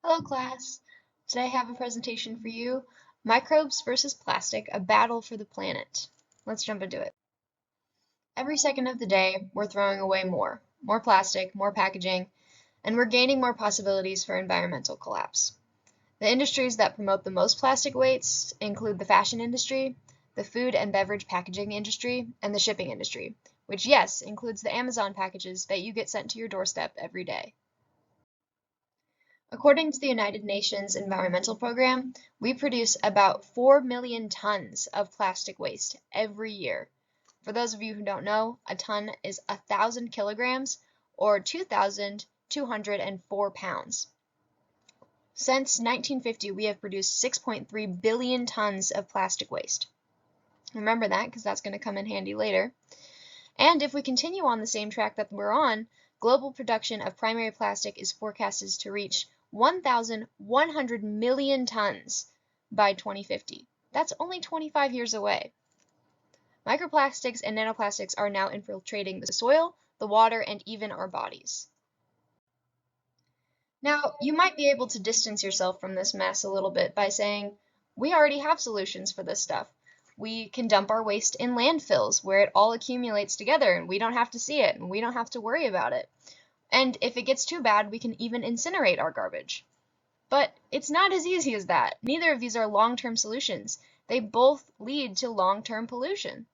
Hello class! Today I have a presentation for you, Microbes versus Plastic, a battle for the planet. Let's jump into it. Every second of the day, we're throwing away more plastic, more packaging, and we're gaining more possibilities for environmental collapse. The industries that promote the most plastic waste include the fashion industry, the food and beverage packaging industry, and the shipping industry, which yes, includes the Amazon packages that you get sent to your doorstep every day. According to the United Nations Environmental Program, we produce about 4 million tons of plastic waste every year. For those of you who don't know, a ton is 1,000 kilograms or 2,204 pounds. Since 1950, we have produced 6.3 billion tons of plastic waste. Remember that because that's going to come in handy later. And if we continue on the same track that we're on, global production of primary plastic is forecasted to reach 1,100 million tons by 2050. That's only 25 years away. Microplastics and nanoplastics are now infiltrating the soil, the water, and even our bodies. Now, you might be able to distance yourself from this mess a little bit by saying, we already have solutions for this stuff. We can dump our waste in landfills where it all accumulates together and we don't have to see it and we don't have to worry about it. And if it gets too bad, we can even incinerate our garbage. But it's not as easy as that. Neither of these are long-term solutions. They both lead to long-term pollution.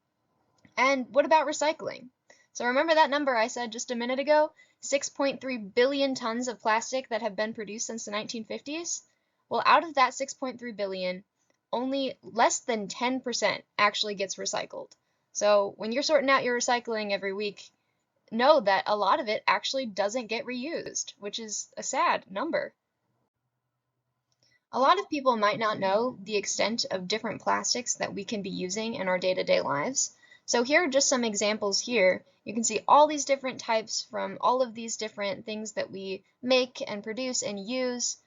And what about recycling? So remember that number I said just a minute ago? 6.3 billion tons of plastic that have been produced since the 1950s? Well, out of that 6.3 billion, only less than 10% actually gets recycled. So when you're sorting out your recycling every week, know that a lot of it actually doesn't get reused, which is a sad number. A lot of people might not know the extent of different plastics that we can be using in our day-to-day lives. So here are just some examples here. You can see all these different types from all of these different things that we make and produce and use.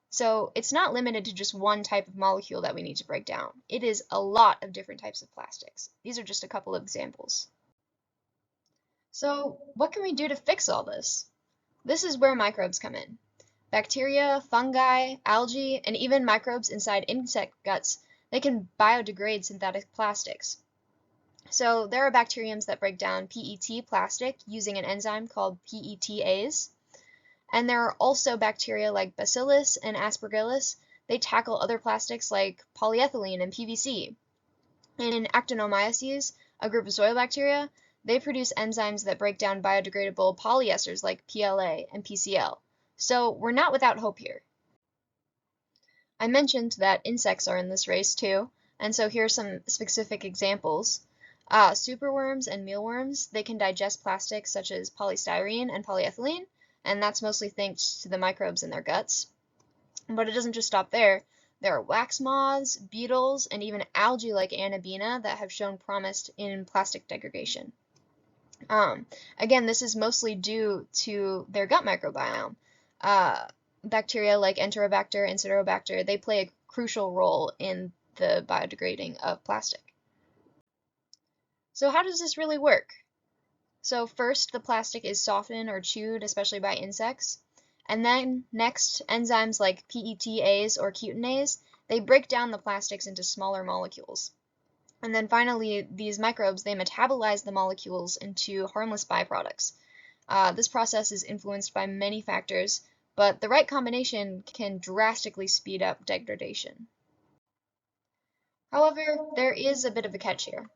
So it's not limited to just one type of molecule that we need to break down. It is a lot of different types of plastics. These are just a couple of examples. So what can we do to fix all this? This is where microbes come in. Bacteria, fungi, algae, and even microbes inside insect guts, they can biodegrade synthetic plastics. So there are bacteriums that break down PET plastic using an enzyme called PETase. And there are also bacteria like Bacillus and Aspergillus. They tackle other plastics like polyethylene and PVC. And in actinomyces, a group of soil bacteria, they produce enzymes that break down biodegradable polyesters like PLA and PCl. So we're not without hope here. I mentioned that insects are in this race too, and so here are some specific examples. Superworms and mealworms, they can digest plastics such as polystyrene and polyethylene, and that's mostly thanks to the microbes in their guts. But it doesn't just stop there. There are wax moths, beetles, and even algae like Anabaena that have shown promise in plastic degradation. Again, this is mostly due to their gut microbiome. Bacteria like Enterobacter and Citrobacter, they play a crucial role in the biodegrading of plastic. So how does this really work? So first, the plastic is softened or chewed, especially by insects. And then next, enzymes like PETase or cutinase, they break down the plastics into smaller molecules. And then finally, these microbes, they metabolize the molecules into harmless byproducts. This process is influenced by many factors, but the right combination can drastically speed up degradation. However, there is a bit of a catch here.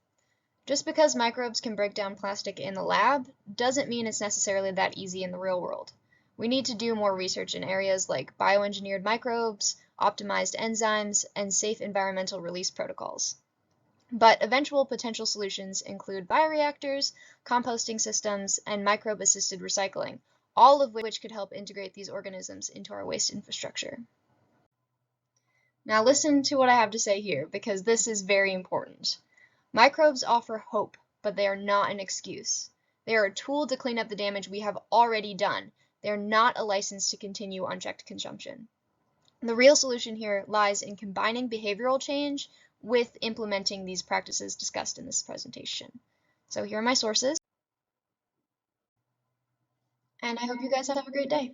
Just because microbes can break down plastic in the lab doesn't mean it's necessarily that easy in the real world. We need to do more research in areas like bioengineered microbes, optimized enzymes, and safe environmental release protocols. But eventual potential solutions include bioreactors, composting systems, and microbe-assisted recycling, all of which could help integrate these organisms into our waste infrastructure. Now listen to what I have to say here, because this is very important. Microbes offer hope, but they are not an excuse. They are a tool to clean up the damage we have already done. They are not a license to continue unchecked consumption. The real solution here lies in combining behavioral change with implementing these practices discussed in this presentation. So here are my sources, and I hope you guys have a great day.